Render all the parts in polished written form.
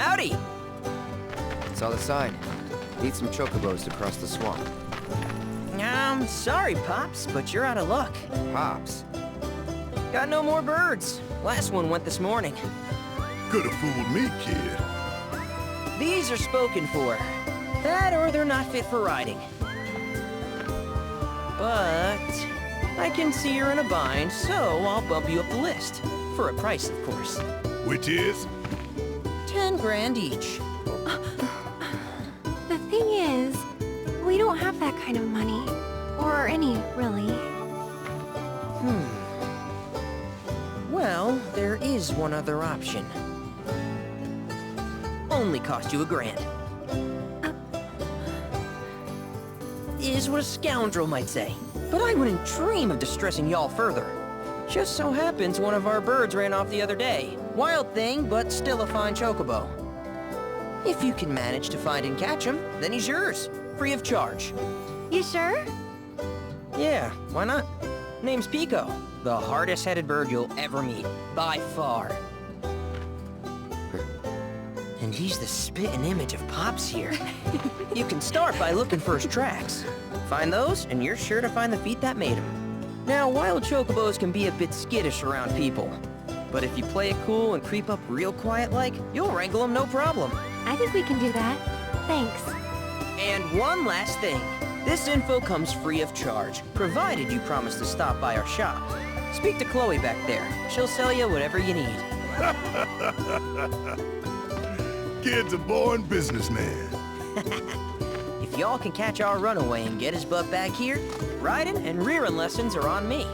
Howdy! Saw the sign. Need some chocobos to cross the swamp. Sorry, Pops, but you're out of luck. Pops? Got no more birds. Last one went this morning. Could've fooled me, kid. These are spoken for. That or they're not fit for riding. But I can see you're in a bind, so I'll bump you up the list. For a price, of course. Which is? 10 grand each. The thing is, we don't have that kind of money. Or any, really. Well, there is one other option. Only cost you $1,000. Is what a scoundrel might say. But I wouldn't dream of distressing y'all further. Just so happens one of our birds ran off the other day. Wild thing, but still a fine chocobo. If you can manage to find and catch him, then he's yours. Free of charge. You sure? Yeah, why not? Name's Pico. The hardest-headed bird you'll ever meet. By far. And he's the spitting image of Pops here. You can start by looking for his tracks. Find those, and you're sure to find the feet that made him. Now, wild chocobos can be a bit skittish around people. But if you play it cool and creep up real quiet-like, you'll wrangle them no problem. I think we can do that. Thanks. And one last thing. This info comes free of charge, provided you promise to stop by our shop. Speak to Chloe back there. She'll sell you whatever you need. Kid's a born businessman. If y'all can catch our runaway and get his butt back here, riding and rearing lessons are on me.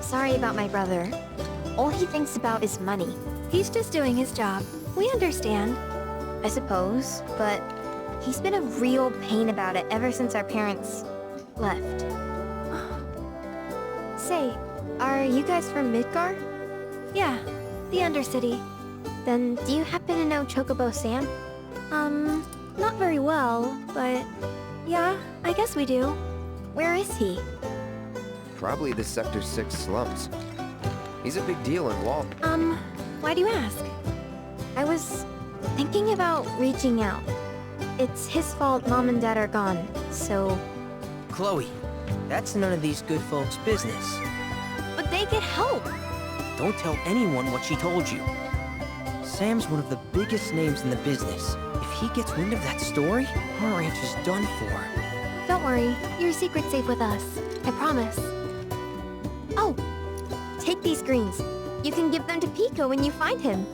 Sorry about my brother. All he thinks about is money. He's just doing his job. We understand. I suppose, but he's been a real pain about it ever since our parents left. Say, are you guys from Midgar? Yeah, the Undercity. Then do you happen to know Chocobo Sam? Not very well, but yeah, I guess we do. Where is he? Probably the Sector 6 slums. He's a big deal in Wall. Why do you ask? I was thinking about reaching out. It's his fault Mom and Dad are gone, so... Chloe, that's none of these good folks' business. But they get help! Don't tell anyone what she told you. Sam's one of the biggest names in the business. If he gets wind of that story, our ranch is done for. Don't worry, your secret's safe with us. I promise. Oh! Take these greens. You can give them to Pico when you find him.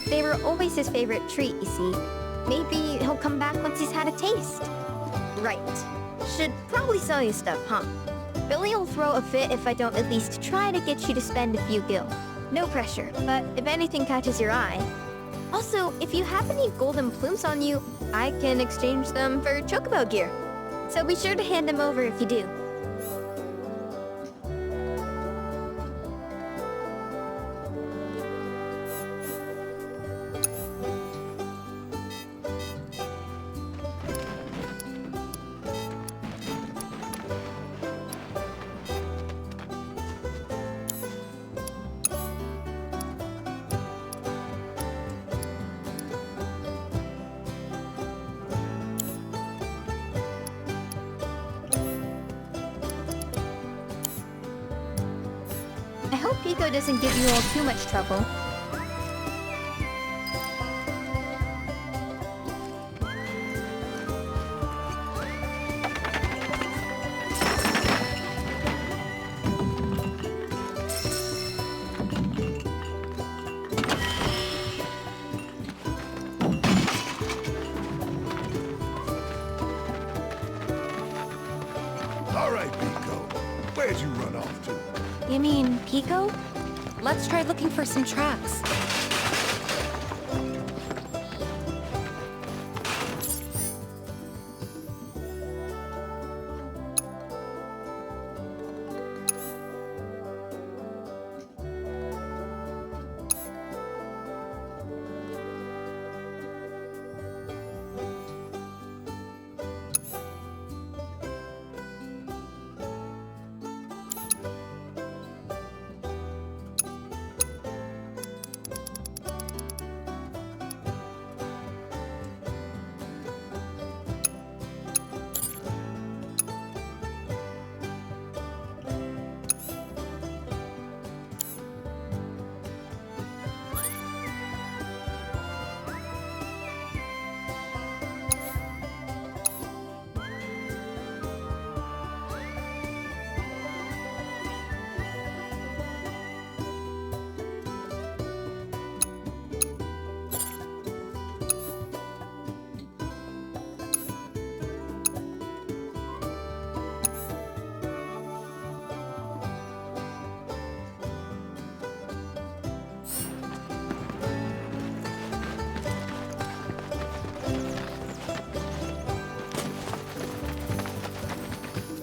They were always his favorite treat, you see. Maybe he'll come back once he's had a taste. Right. Should probably sell you stuff, huh? Billy'll throw a fit if I don't at least try to get you to spend a few gil. No pressure, but if anything catches your eye. Also, if you have any golden plumes on you, I can exchange them for chocobo gear. So be sure to hand them over if you do. I hope Pico doesn't give you all too much trouble. All right, Pico. Where'd you run off to? You mean Pico? Let's try looking for some tracks.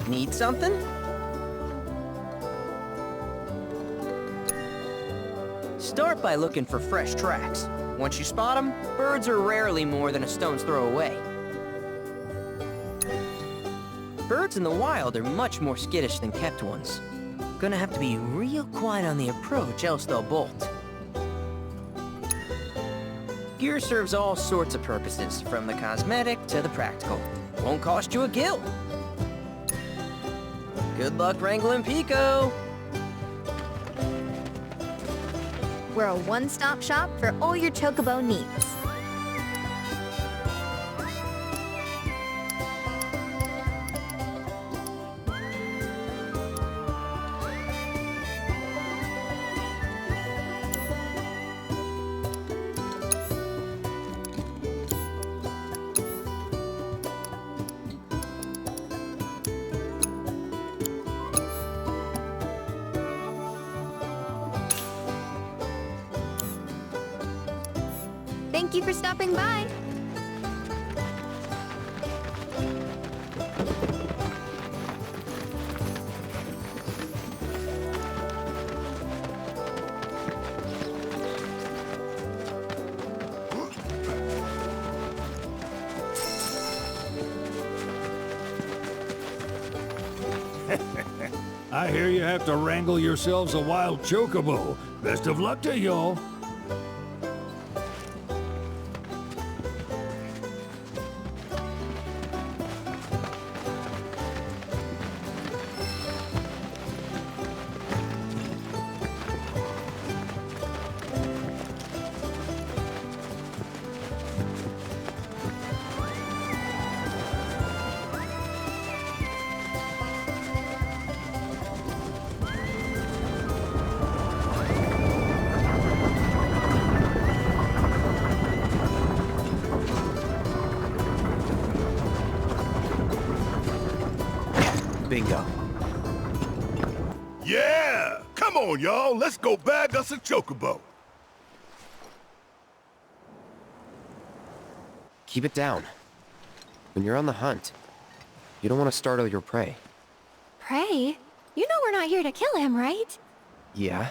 Need something? Start by looking for fresh tracks. Once you spot them, birds are rarely more than a stone's throw away. Birds in the wild are much more skittish than kept ones. Gonna have to be real quiet on the approach, else they'll bolt. Gear serves all sorts of purposes, from the cosmetic to the practical. Won't cost you a gill. Good luck wrangling Pico! We're a one-stop shop for all your chocobo needs. Thank you for stopping by. I hear you have to wrangle yourselves a wild chocobo. Best of luck to y'all. Bingo. Yeah! Come on, y'all. Let's go bag us a chocobo. Keep it down. When you're on the hunt, you don't want to startle your prey. Prey? You know we're not here to kill him, right? Yeah?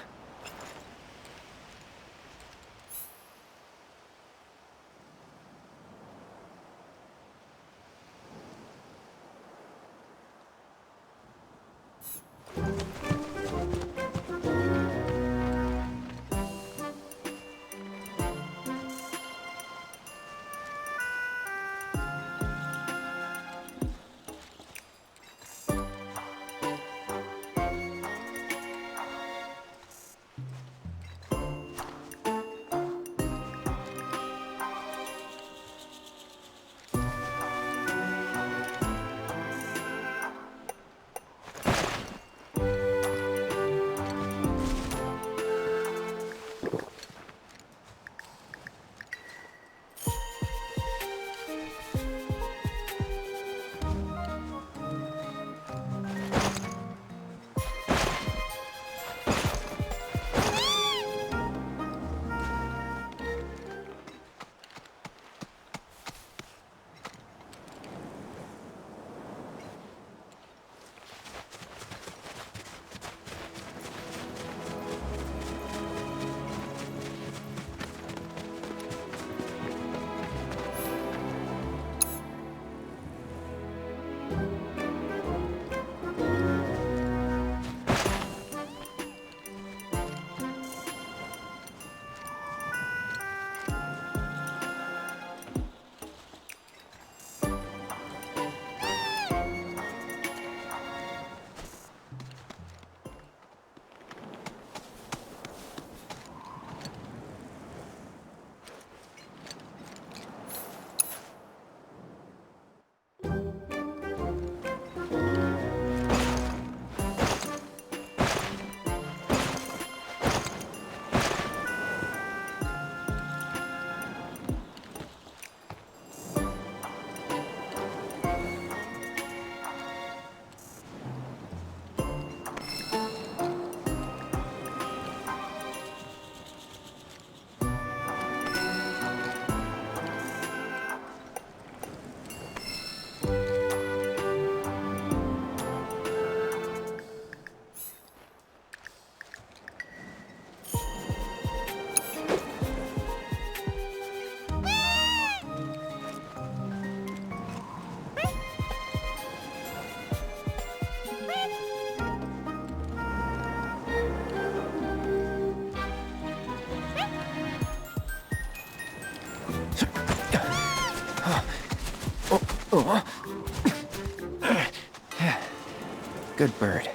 Good bird.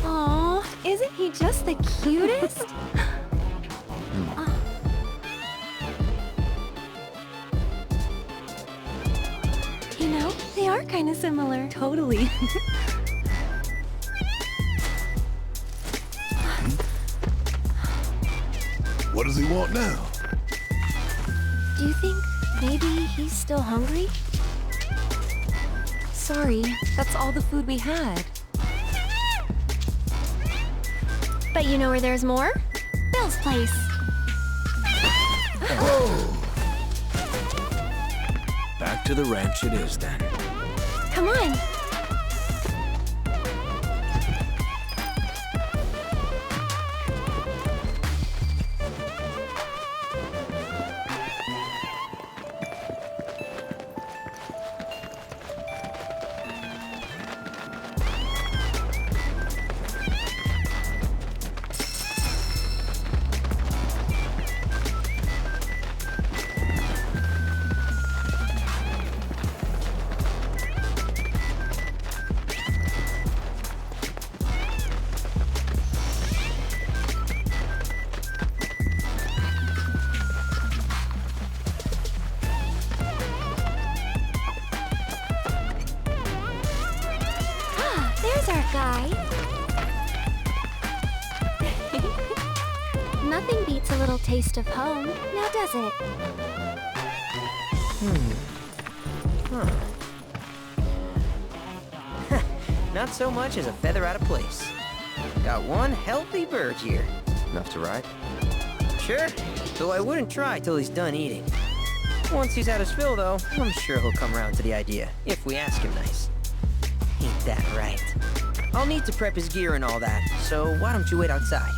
Aw, isn't he just the cutest? You know, they are kind of similar. Totally. What does he want now? Do you think maybe he's still hungry? Sorry, that's all the food we had. But you know where there's more? Bill's place. Back to the ranch it is then. Come on. There's our guy. Nothing beats a little taste of home, now does it? Not so much as a feather out of place. Got one healthy bird here. Enough to ride? Sure, though I wouldn't try till he's done eating. Once he's had his fill, though, I'm sure he'll come around to the idea, if we ask him nice. Ain't that right? I'll need to prep his gear and all that, so why don't you wait outside?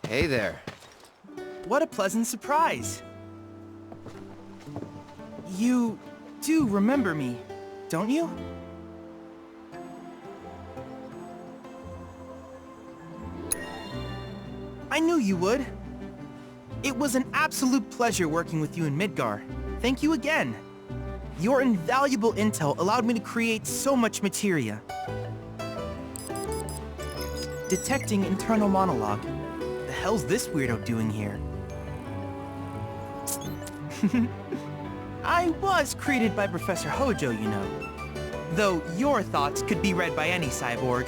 Hey there. What a pleasant surprise. You do remember me, don't you? I knew you would. It was an absolute pleasure working with you in Midgar. Thank you again. Your invaluable intel allowed me to create so much materia. Detecting internal monologue. The hell's this weirdo doing here? I was created by Professor Hojo, you know. Though your thoughts could be read by any cyborg.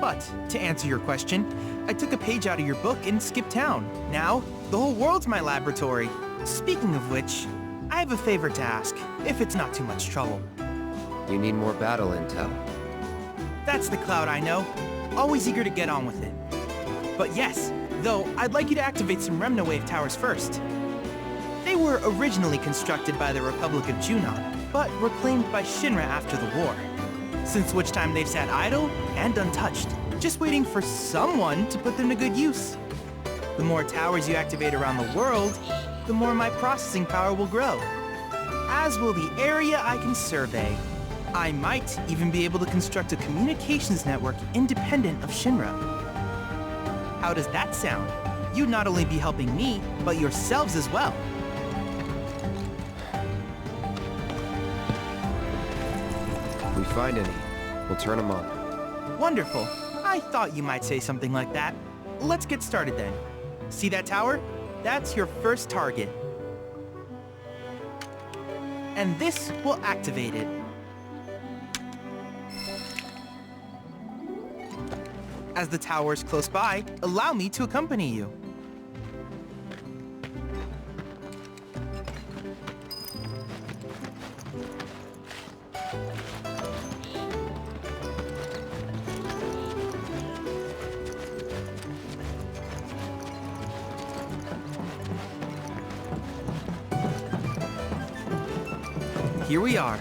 But, to answer your question, I took a page out of your book and skipped town. Now, the whole world's my laboratory. Speaking of which, I have a favor to ask, if it's not too much trouble. You need more battle intel. That's the Cloud I know. Always eager to get on with it. But yes, though, I'd like you to activate some Remna Wave towers first. They were originally constructed by the Republic of Junon, but were claimed by Shinra after the war. Since which time they've sat idle and untouched, just waiting for someone to put them to good use. The more towers you activate around the world, the more my processing power will grow. As will the area I can survey. I might even be able to construct a communications network independent of Shinra. How does that sound? You'd not only be helping me, but yourselves as well. If we find any, we'll turn them on. Wonderful. I thought you might say something like that. Let's get started then. See that tower? That's your first target. And this will activate it. As the tower is close by, allow me to accompany you. Here we are.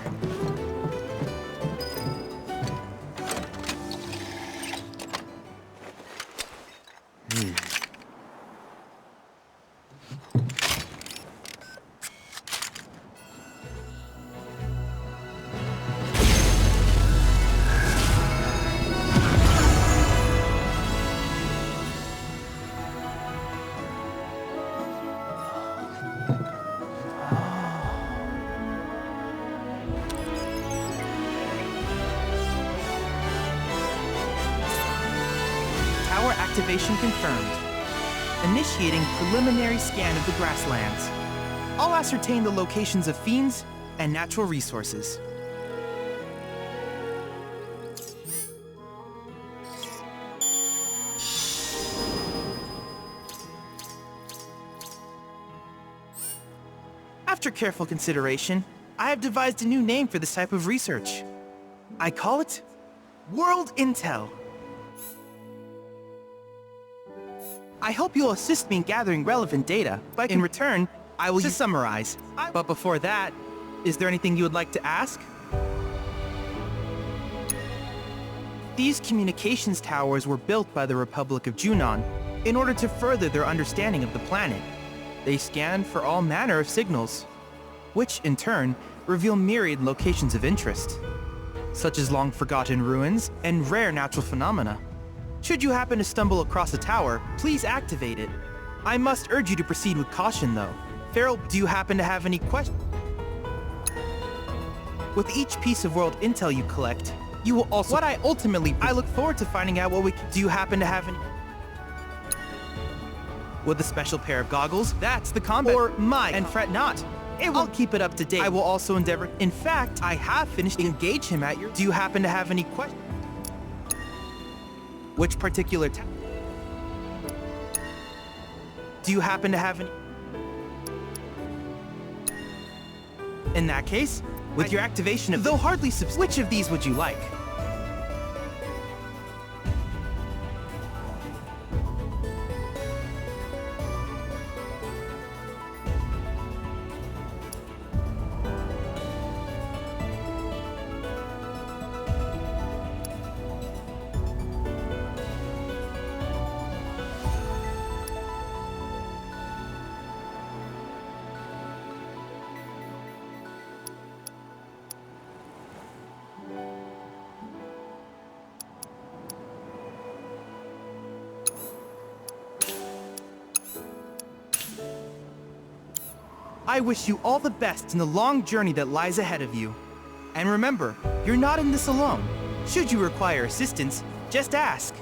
Tower activation confirmed. Initiating preliminary scan of the grasslands. I'll ascertain the locations of fiends and natural resources. After careful consideration, I have devised a new name for this type of research. I call it World Intel. I hope you'll assist me in gathering relevant data, but in return, I will summarize. But before that, is there anything you would like to ask? These communications towers were built by the Republic of Junon in order to further their understanding of the planet. They scan for all manner of signals, which in turn reveal myriad locations of interest, such as long-forgotten ruins and rare natural phenomena. Should you happen to stumble across a tower, please activate it. I must urge you to proceed with caution, though. Farrell, do you happen to have any questions? With each piece of world intel you collect, you will also... I look forward to finding out what we can... Do you happen to have any... With a special pair of goggles, that's the combat... Or mine. And fret not. I'll keep it up to date. I will also endeavor... In fact, I have finished to engage him at your... Do you happen to have any questions? Which particular Do you happen to have any... In that case, with your activation of... Though hardly which of these would you like? I wish you all the best in the long journey that lies ahead of you. And remember, you're not in this alone. Should you require assistance, just ask.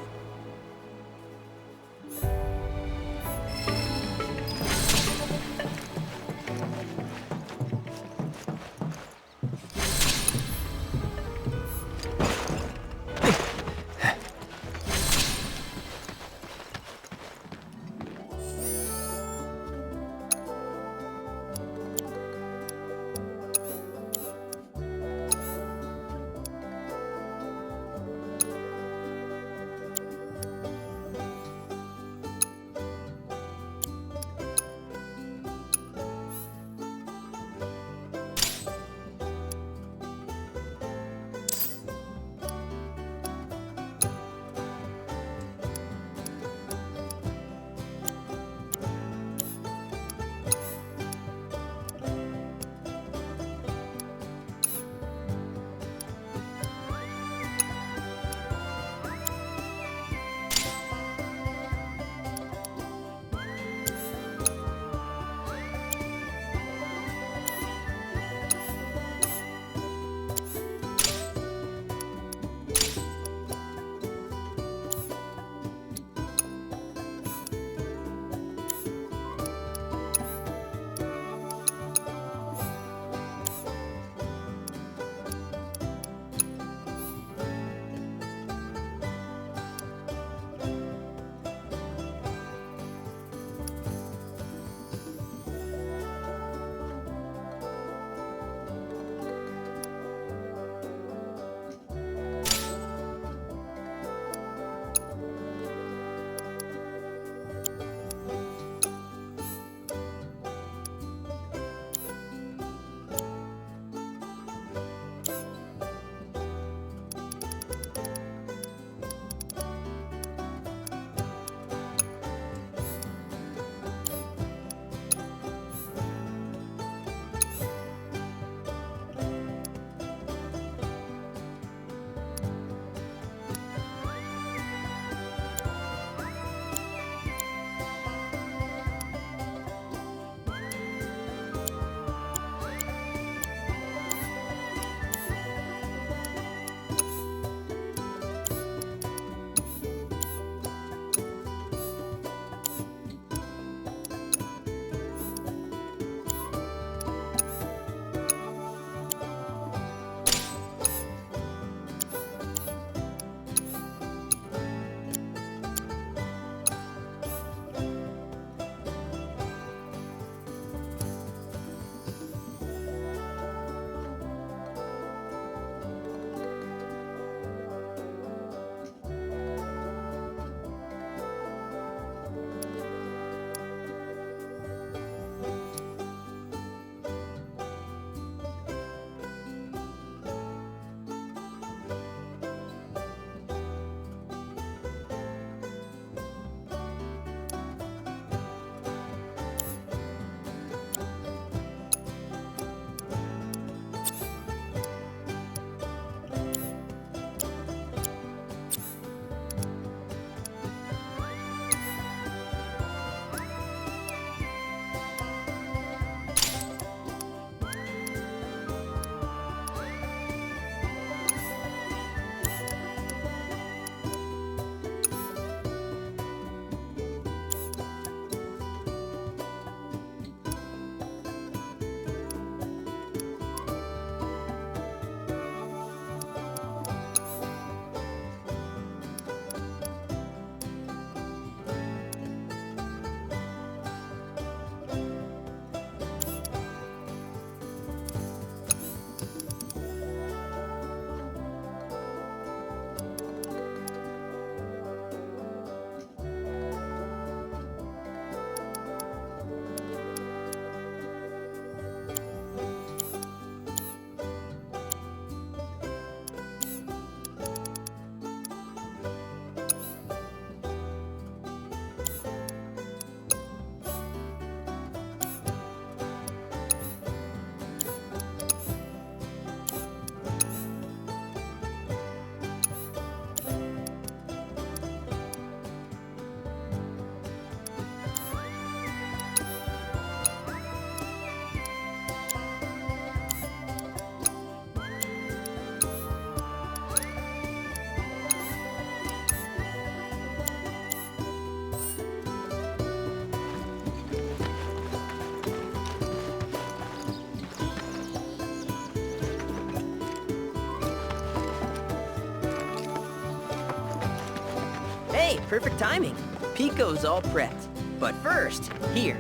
Hey, perfect timing. Pico's all prepped. But first, here.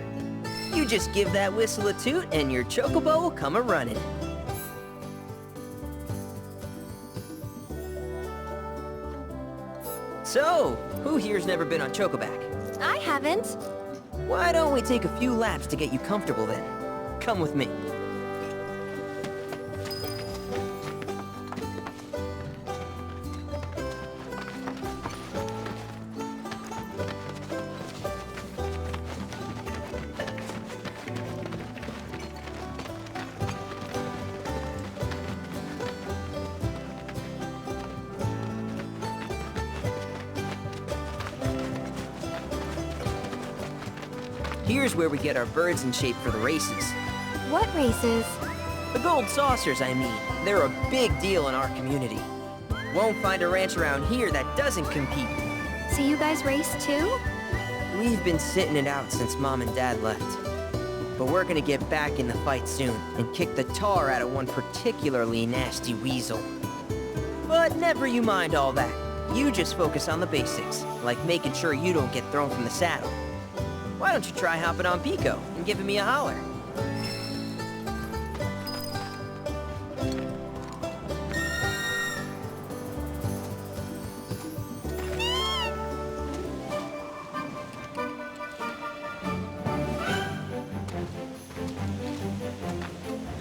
You just give that whistle a toot and your chocobo will come a-running. So, who here's never been on Chocoback? I haven't. Why don't we take a few laps to get you comfortable then? Come with me. Here's where we get our birds in shape for the races. What races? The gold saucers, I mean. They're a big deal in our community. Won't find a ranch around here that doesn't compete. So you guys race too? We've been sitting it out since Mom and Dad left. But we're gonna get back in the fight soon and kick the tar out of one particularly nasty weasel. But never you mind all that. You just focus on the basics, like making sure you don't get thrown from the saddle. Why don't you try hopping on Pico and giving me a holler?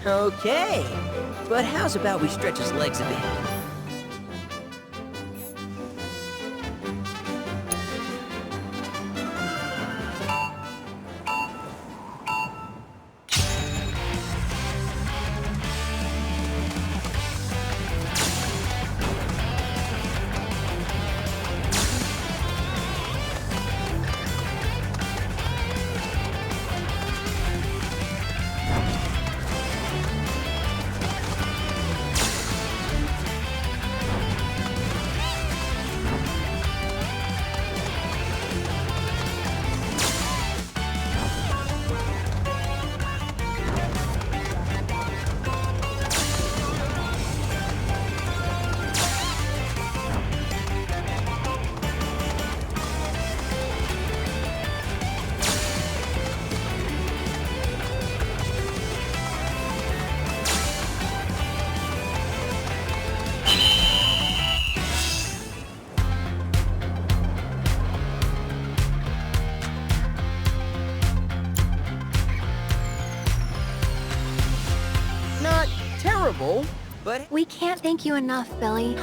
Okay, but how's about we stretch his legs a bit? Not terrible, but... We can't thank you enough, Billy.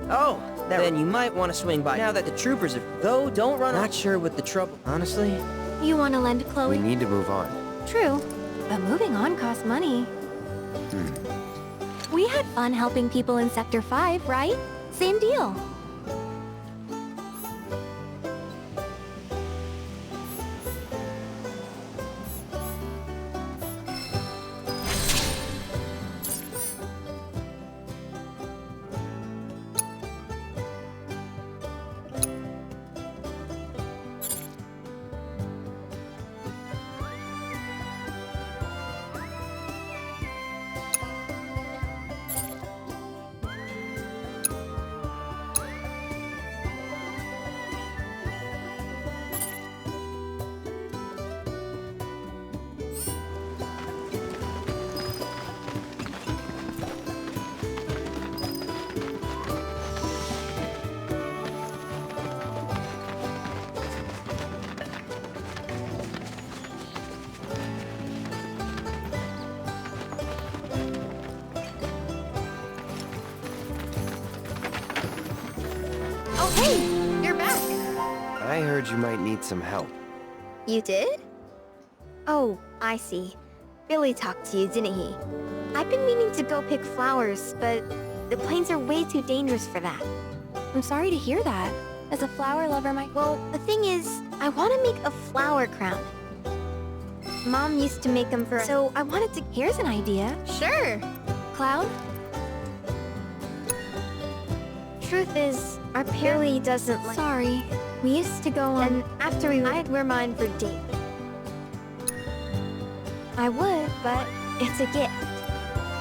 Oh, then you might want to swing by now that the troopers have... Though, don't run... Not sure what the trouble... Honestly? You want to lend We Chloe? need to move on. True, but moving on costs money. We had fun helping people in Sector 5, right? Same deal. Oh, hey! You're back! I heard you might need some help. You did? Oh, I see. Billy talked to you, didn't he? I've been meaning to go pick flowers, but the plains are way too dangerous for that. I'm sorry to hear that. As a flower lover, Well, the thing is, I want to make a flower crown. Mom used to make them for... So I wanted to... Here's an idea. Sure! Cloud? Truth is, our Billy doesn't like... Sorry. We used to go on... And after I'd wear mine for date. I would, but it's a gift.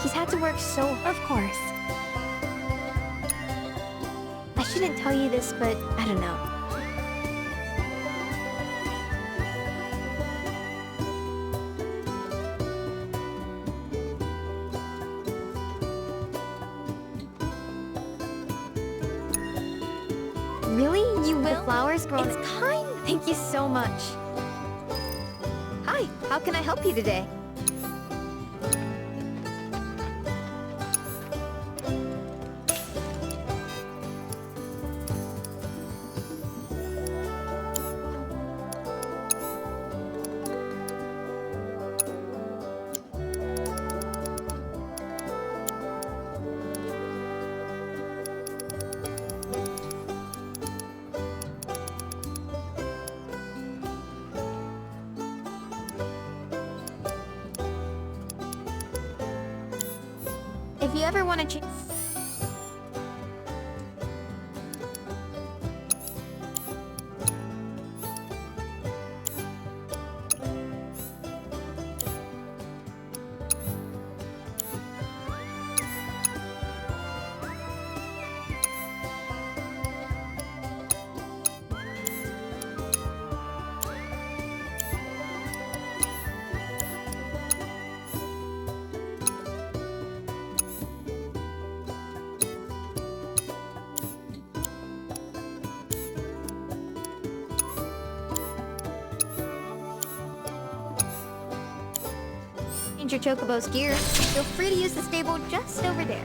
He's had to work so... Of course. I should shouldn't tell you this, but I don't know. Really? You will? The flowers grown. It's kind. Thank you so much. Hi, how can I help you today? If you ever want to change... your Chocobo's gear, feel free to use the stable just over there.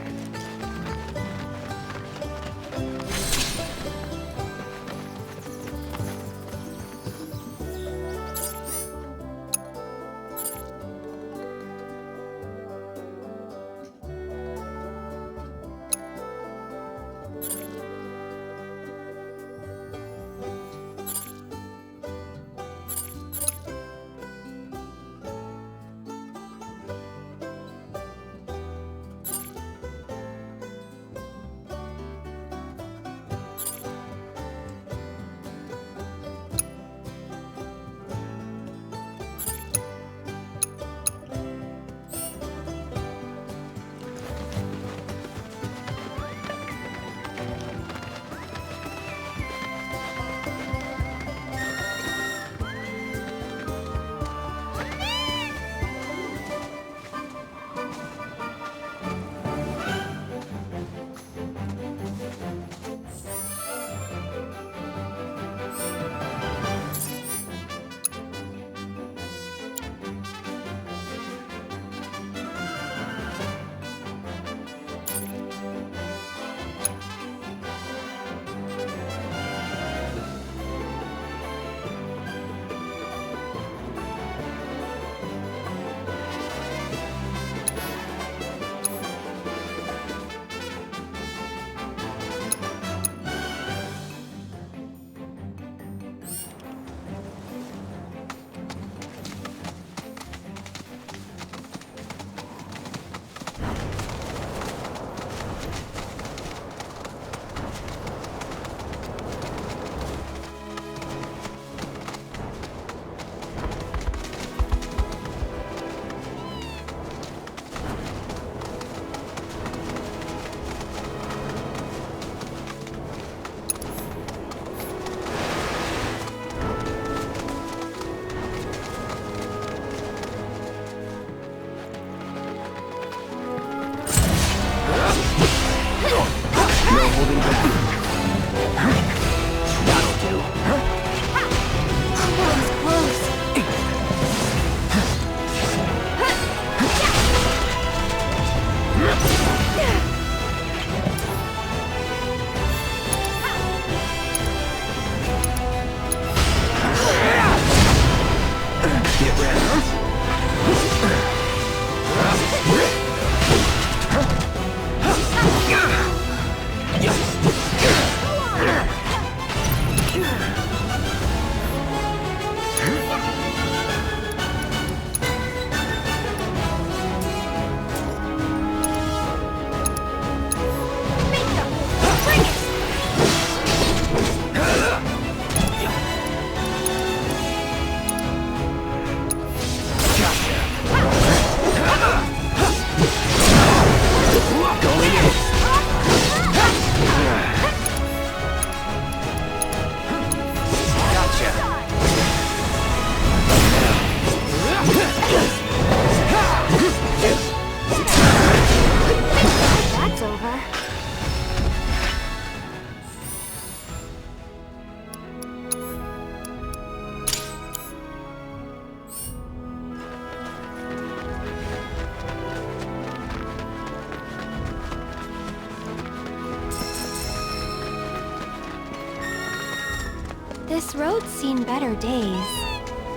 This road's seen better days.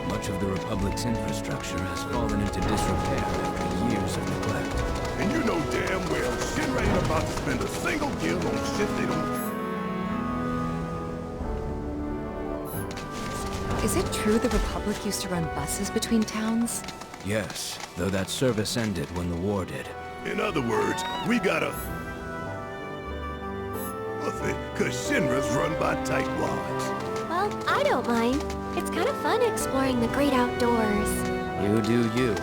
Much of the Republic's infrastructure has fallen into disrepair after years of neglect. And you know damn well Shinra ain't about to spend a single gil on shit they don't... Is it true the Republic used to run buses between towns? Yes, though that service ended when the war did. In other words, we gotta... Cause Shinra's run by tightwads. Well, I don't mind. It's kind of fun exploring the great outdoors. You do you.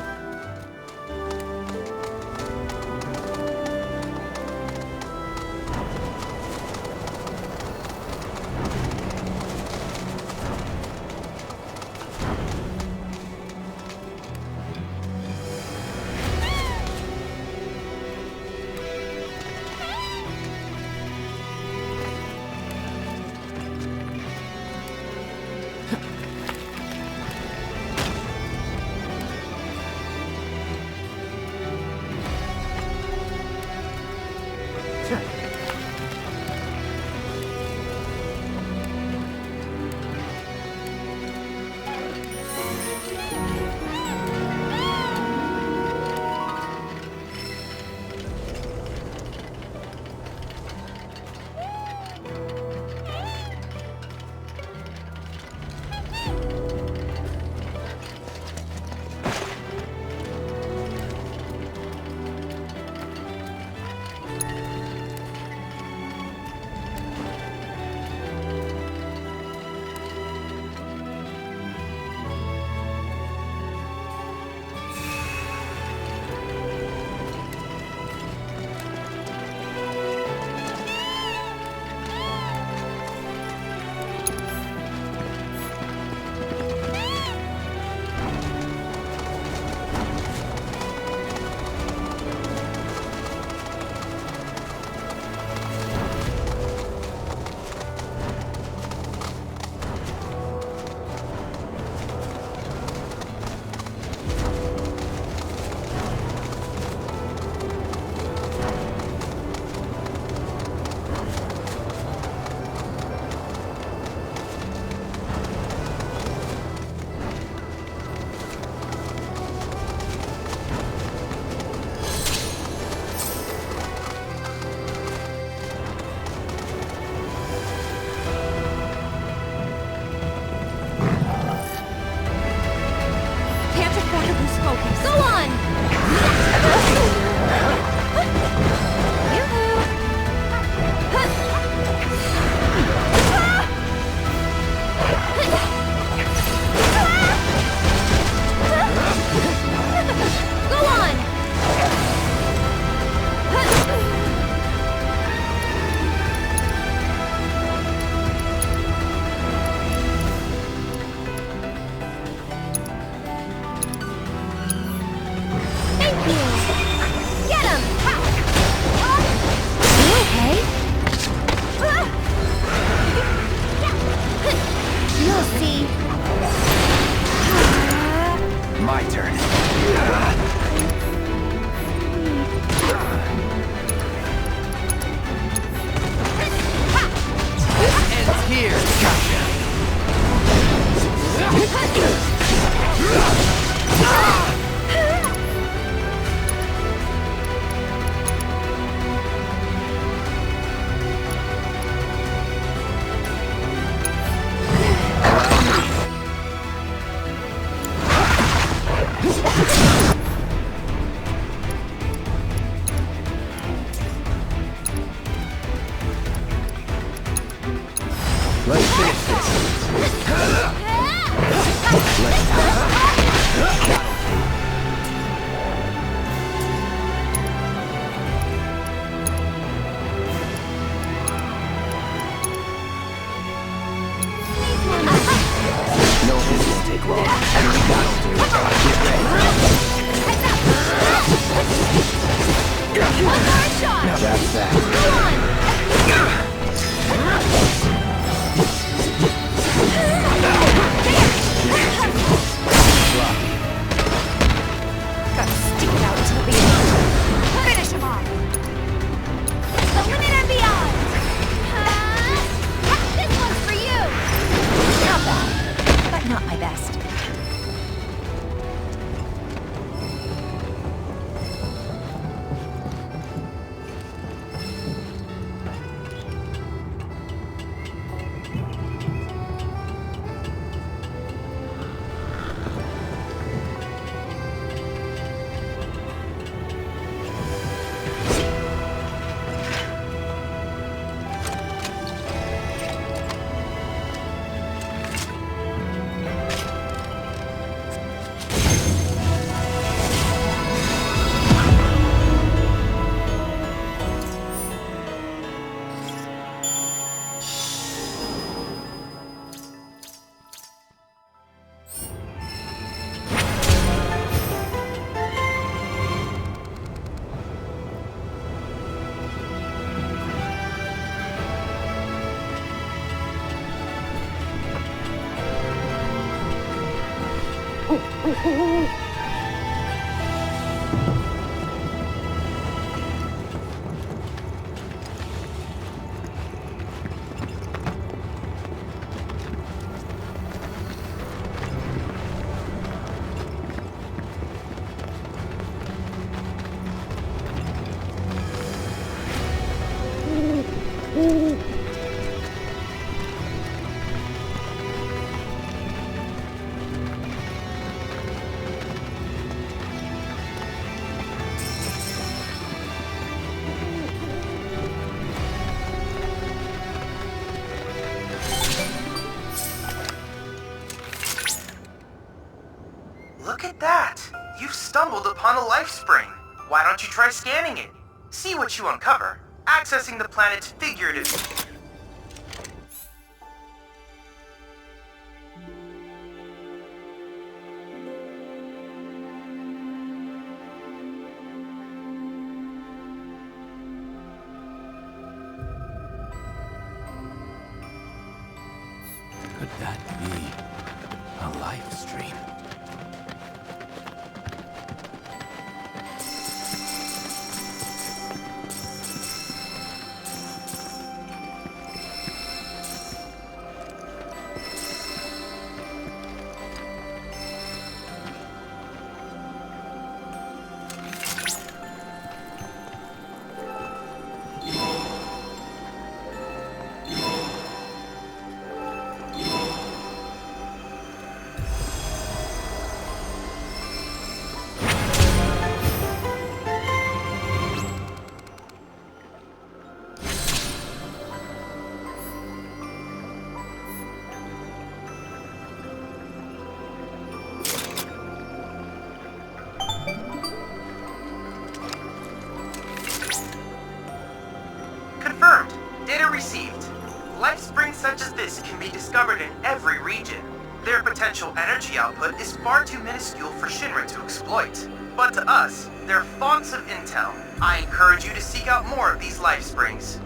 Look at that! You've stumbled upon a life spring. Why don't you try scanning it? See what you uncover. Accessing the planet's figurative... Could that be a life stream? Confirmed. Data received. Life springs such as this can be discovered in every region. Their potential energy output is far too minuscule for Shinra to exploit. But to us, they're fonts of intel. I encourage you to seek out more of these life springs.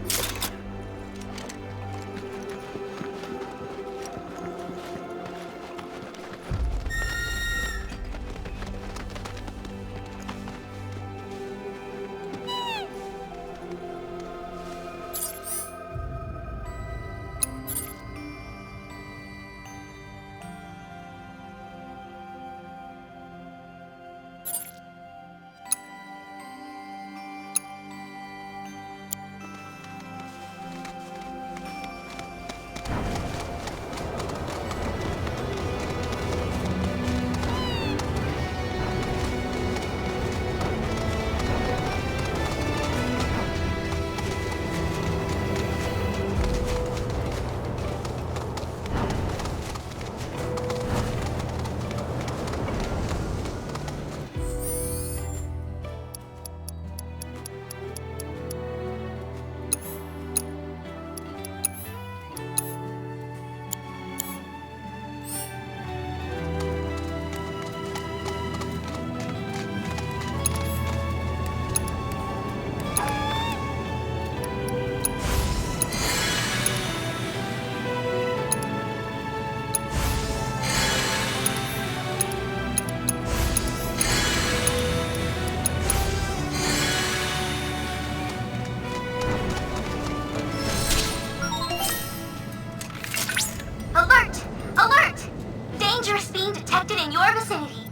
Alert! Alert! Dangerous being detected in your vicinity.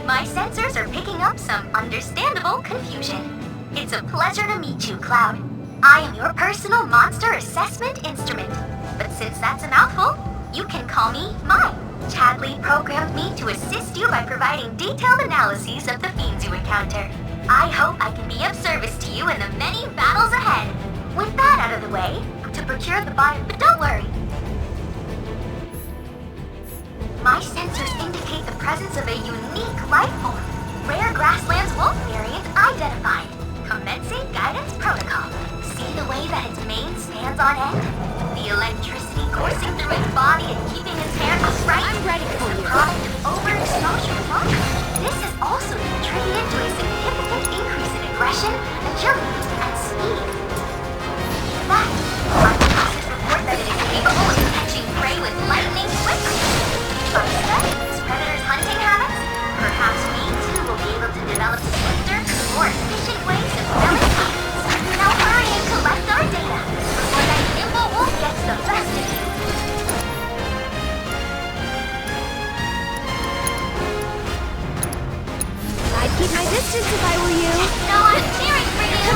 My sensors are picking up some understandable confusion. It's a pleasure to meet you, Cloud. I am your personal monster assessment instrument. But since that's a mouthful, you can call me Mine. Chadley programmed me to assist you by providing detailed analyses of the fiends you encounter. I hope I can be of service to you in the many battles ahead. With that out of the way, to procure the but don't worry. My sensors indicate the presence of a unique life form. Rare grasslands wolf variant identified. Commencing guidance protocol. See the way that its mane stands on end? The electricity coursing through its body and keeping its hair upright. I'm ready for you. Product of overexposure trauma. This has also contributed to a significant increase in aggression, agility, and speed. In fact, our classes report that it is capable of catching prey with lightning quickly. By studying its keep my distance if I were you. So I'm cheering for you.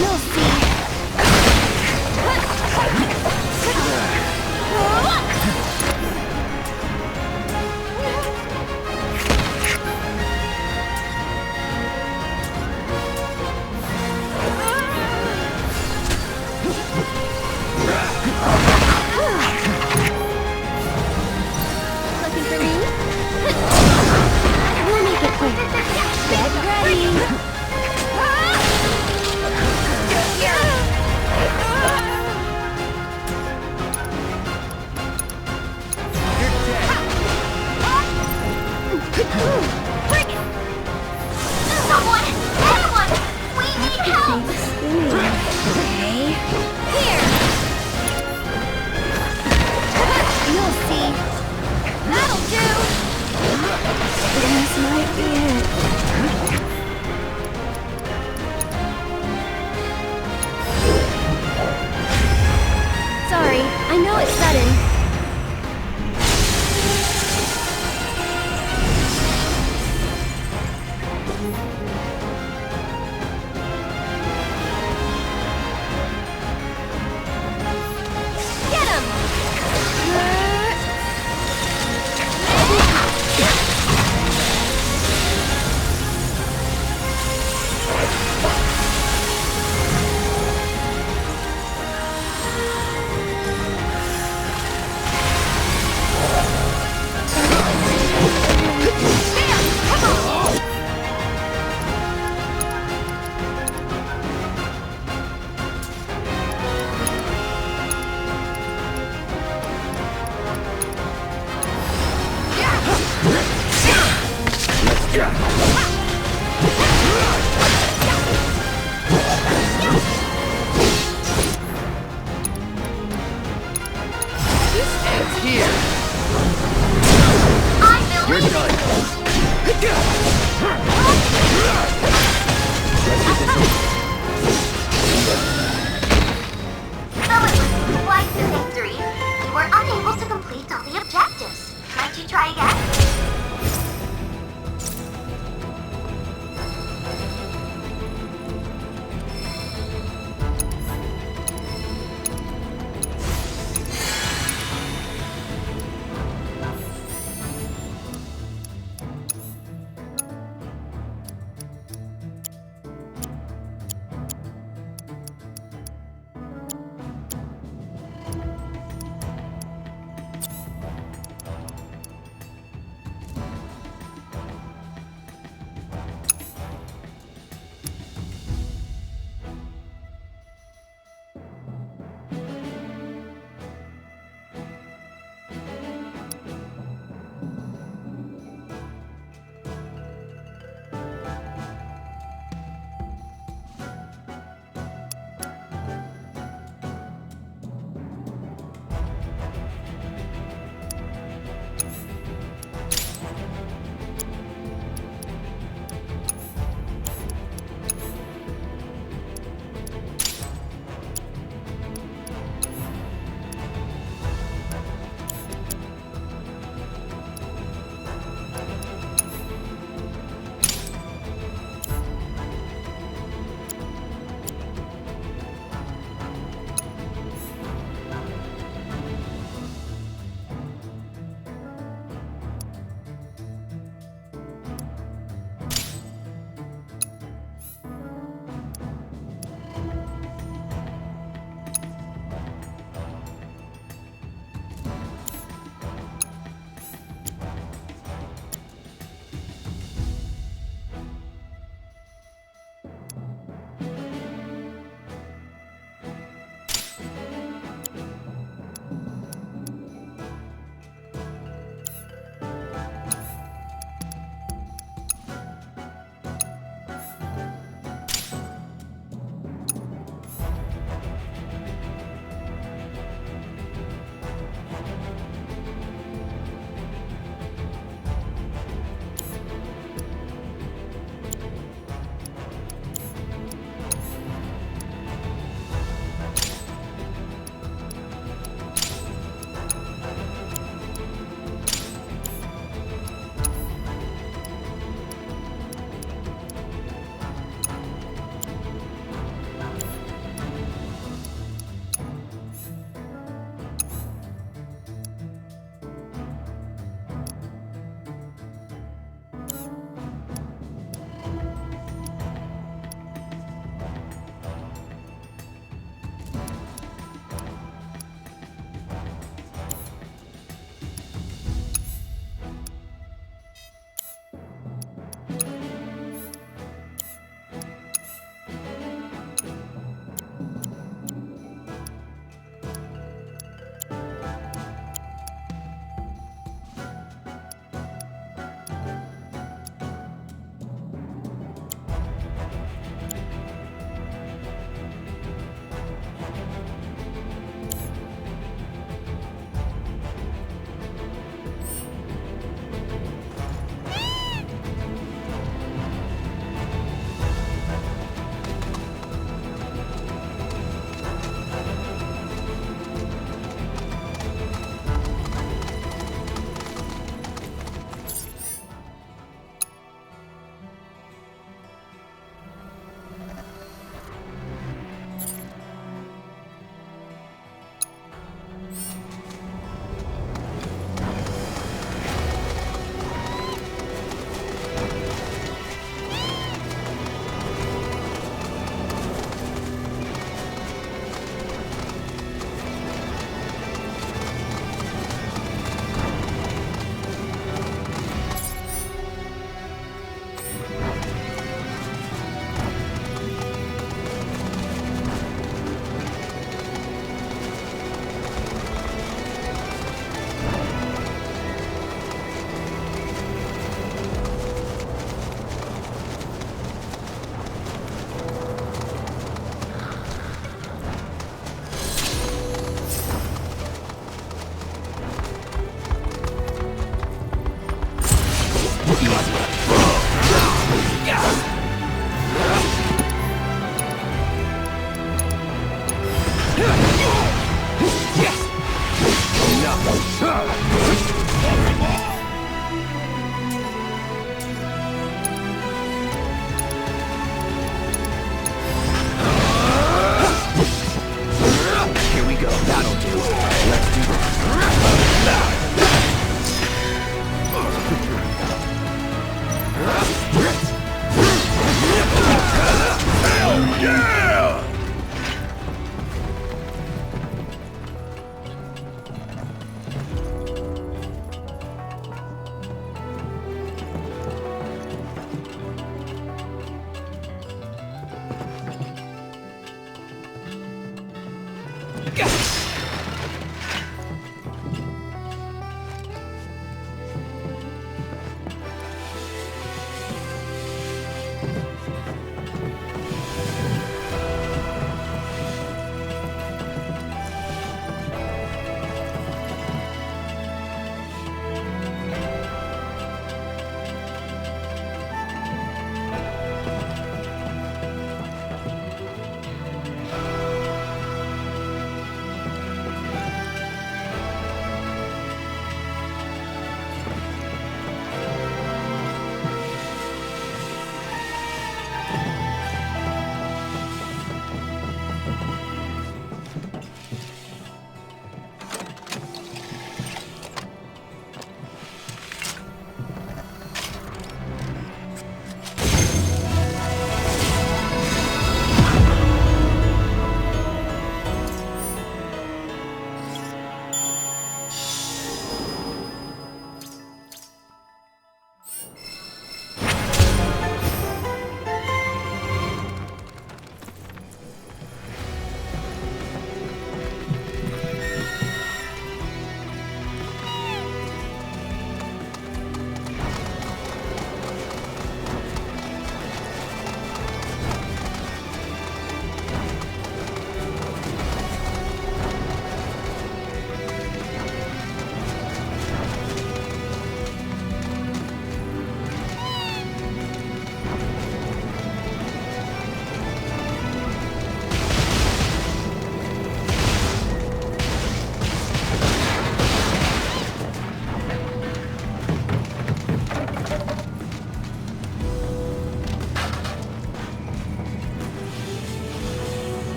You'll see. Looking for me? We'll make it quick. Get ready. Someone! Anyone! We need help! Okay. Here. You'll see. That'll do. This might be it. Sorry, I know it's sudden. Get him! You're done. So it was quite the victory. You were unable to complete all the objectives. Might you try again?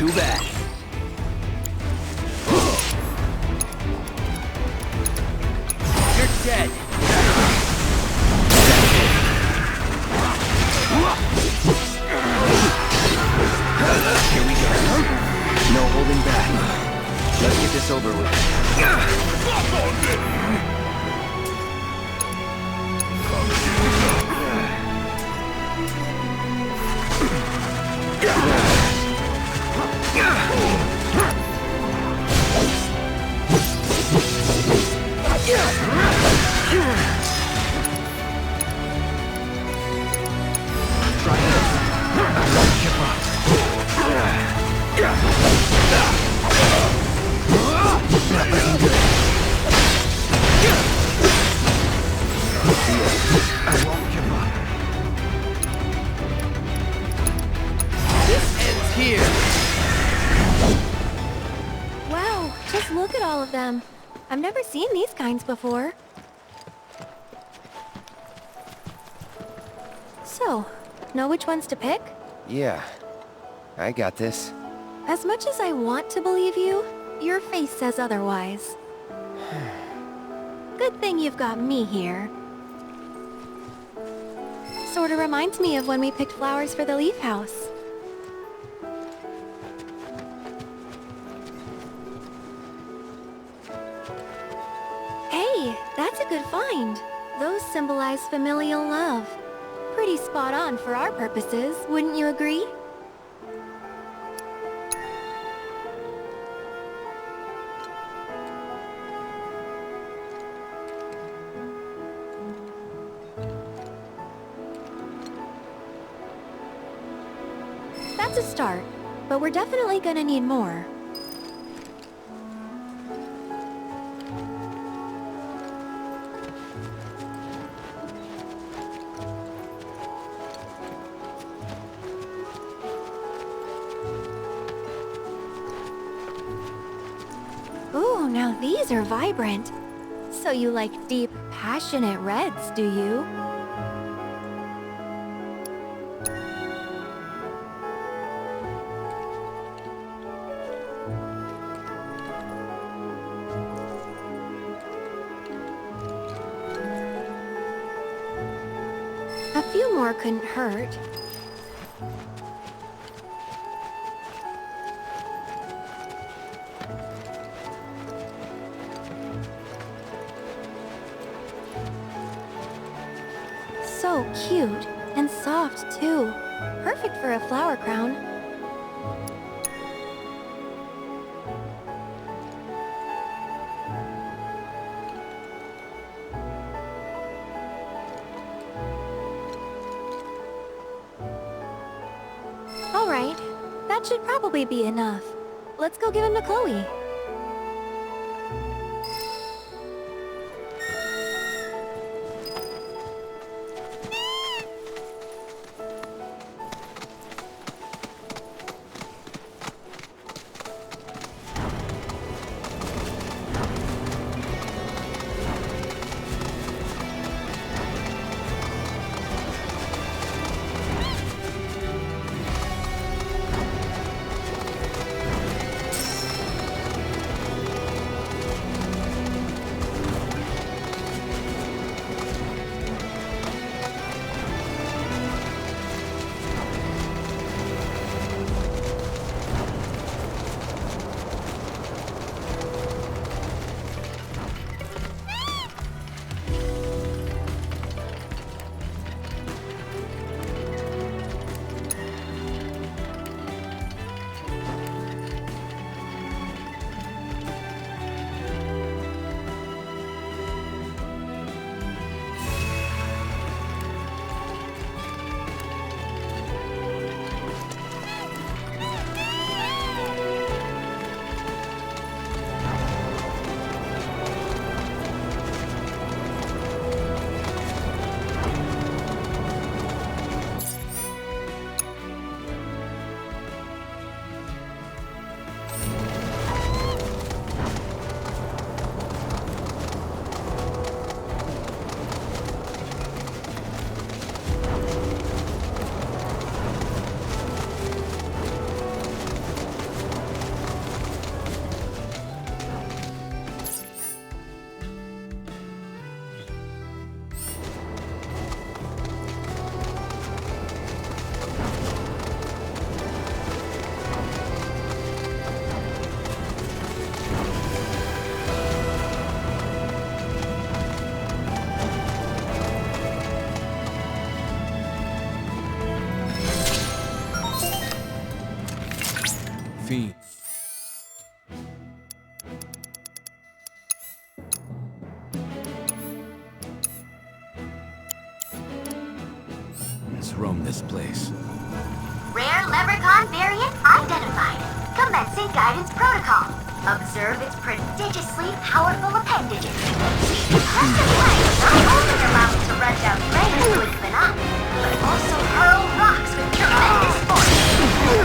Too bad. You're dead. Here we go. No holding back. Let's get this over with. Fuck on this! Try this. I won't give up. Not looking good. I won't give up. This ends here. Wow, just look at all of them. I've never seen these kinds before. So, know which ones to pick? Yeah, I got this. As much as I want to believe you, your face says otherwise. Good thing you've got me here. Sorta reminds me of when we picked flowers for the leaf house. Hey, that's a good find. Those symbolize familial love. Pretty spot on for our purposes, wouldn't you agree? That's a start, but we're definitely gonna need more. Ooh, now these are vibrant. So you like deep, passionate reds, do you? A few more couldn't hurt. So cute, and soft too. Perfect for a flower crown. Alright, that should probably be enough. Let's go give him to Chloe. Fee. roam this place. Rare leprechaun variant identified. Commencing guidance protocol. Observe its prodigiously powerful appendages. Impressive legs not only allow it to run down players who had been up, but also hurl rocks with tremendous force.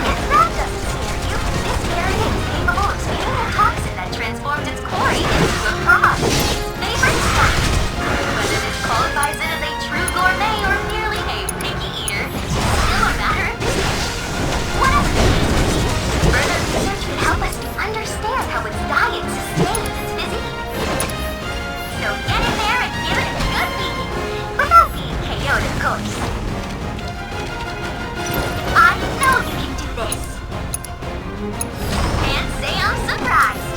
If that doesn't scare you, this variant is capable of spewing a toxin that transforms its quarry into a frog. Its favorite snack. Whether this qualifies it as a true gourmet or merely a picky eater is still a matter of discussion. Whatever the case may be, further research could help us understand how its diet sustains its physique. So get in there and give it a good beating, without being KO'd, of course. I know you can do this. Can't say I'm surprised.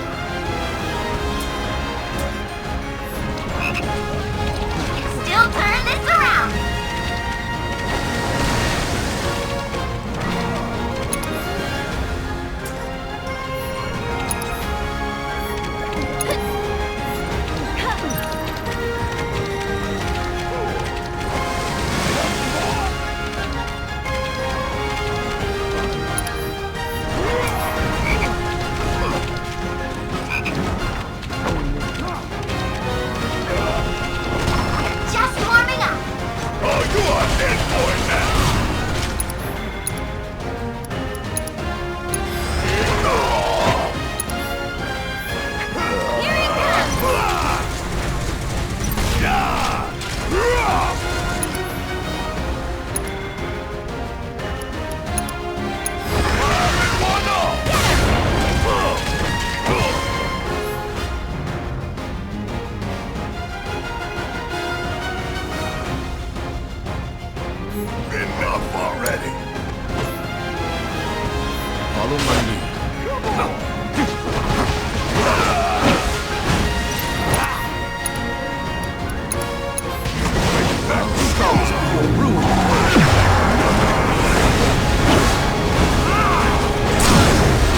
Still turn this around. Just warming up. Oh, you are in for it now! Here it comes. Enough already! Follow my lead. Back to stars before ruin!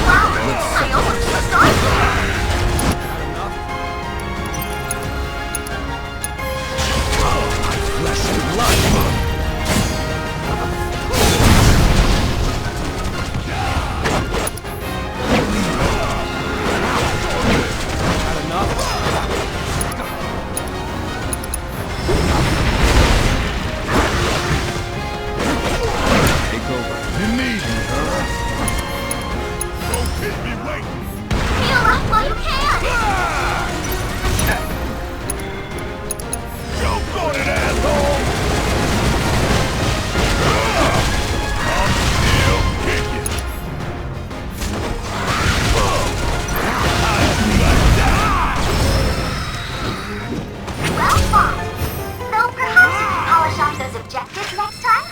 Wow, I almost just saw Flesh and blood! Take over. You need me, huh? Don't keep me waiting! Heal up while you can. Joke on it, asshole! I'm still kicking! Well fought. Though perhaps you can polish off those objectives next time?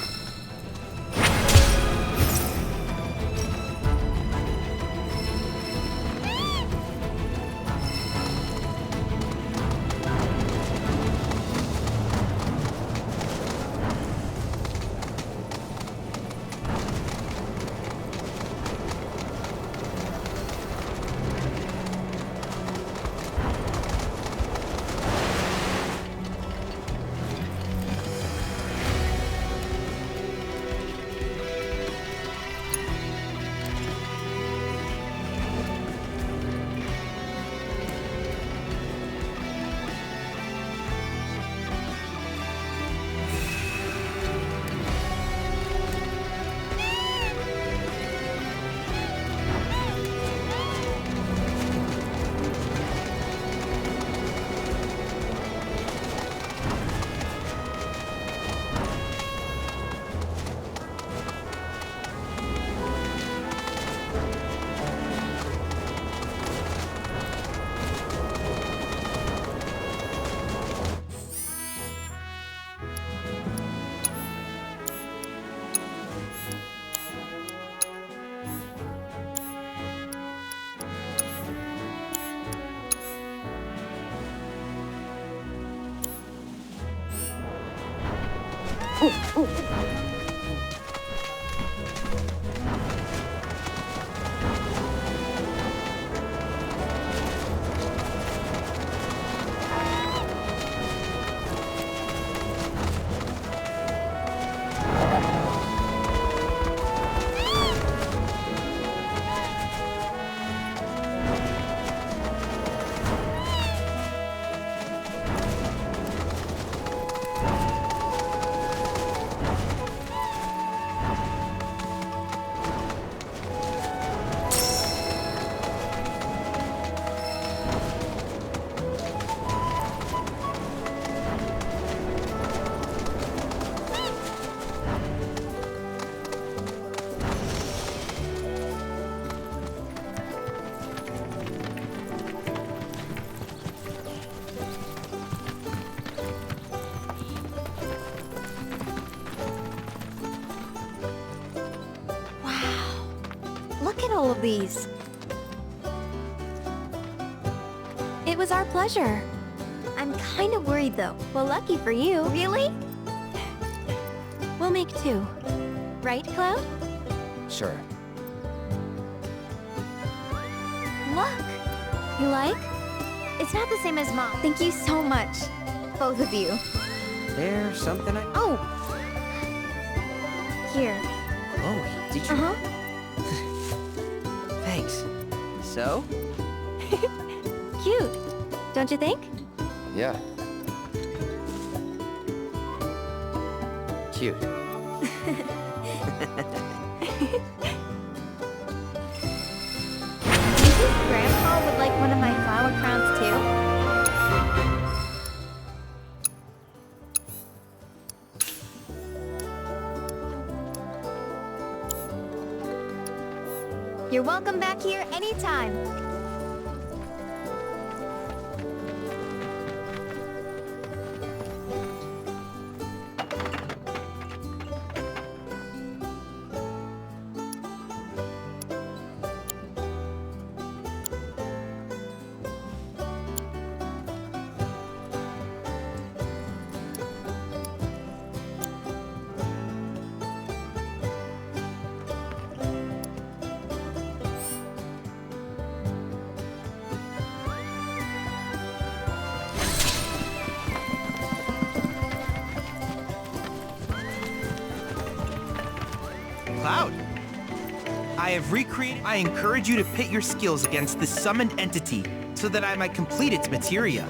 Look at all of these. It was our pleasure. I'm kind of worried though. Well, lucky for you. Really? We'll make 2. Right, Cloud? Sure. Look! You like? It's not the same as Mom. Thank you so much. Both of you. There's something I... Oh! Here. Chloe, did you... Uh-huh. Thanks. So? Cute. Don't you think? Yeah. Cute. Do you think Grandpa would like one of my flower crowns too? You're welcome back here anytime. Cloud, I have recreated. I encourage you to pit your skills against this summoned entity so that I might complete its materia.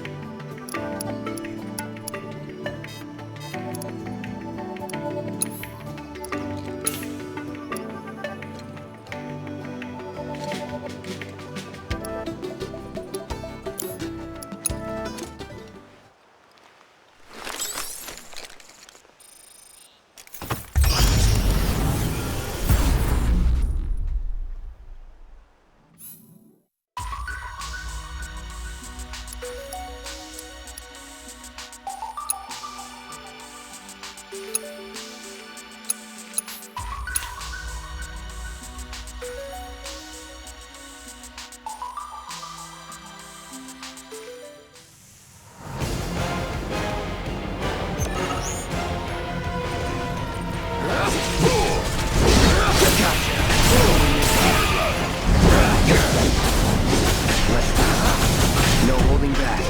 No holding back.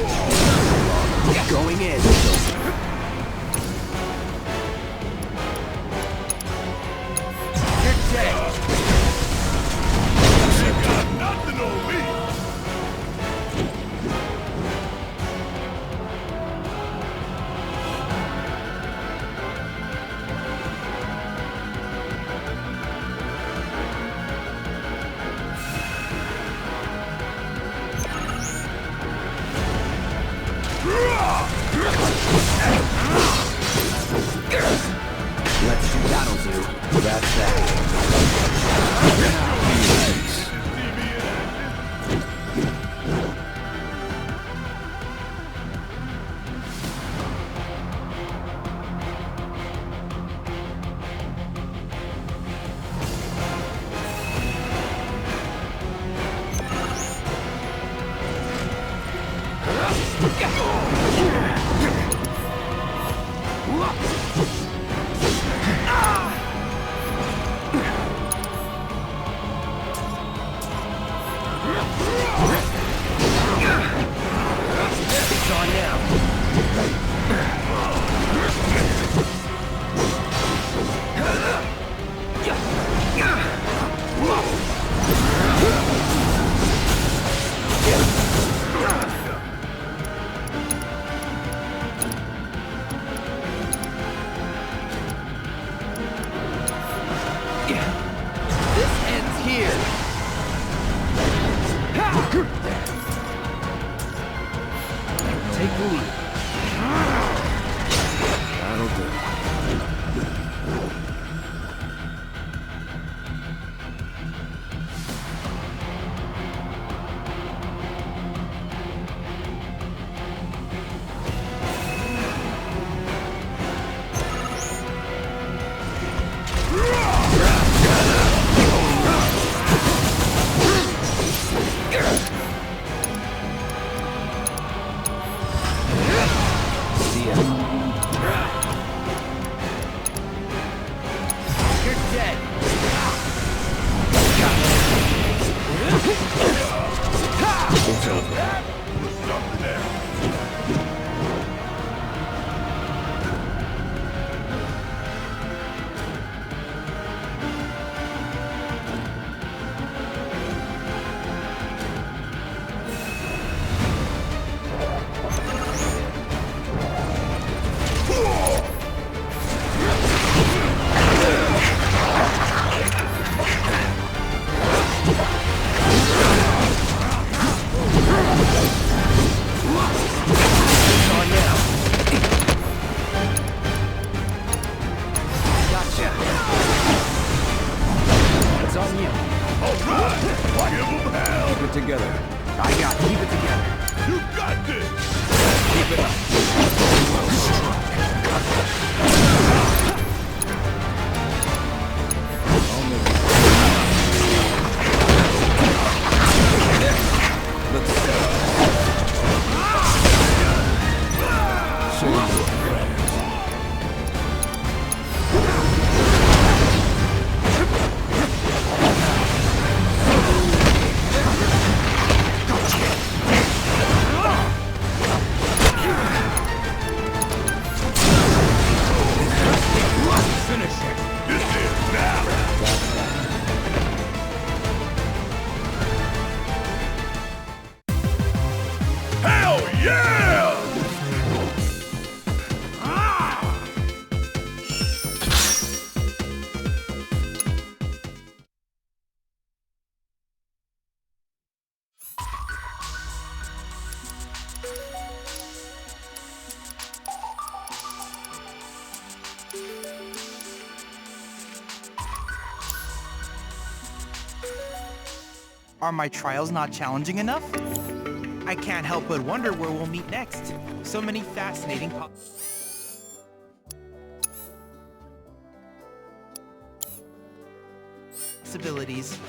Going in. You're dead. They got nothing on me. Let's do that'll do. That's that. It's on now. This ends here. Take the lead. That'll do. together. I got it. Keep it together. You got this! Keep it up. Well struck. Let's go. Say your prayers. Finish it! This is now! Hell yeah! Are my trials not challenging enough? I can't help but wonder where we'll meet next. So many fascinating possibilities.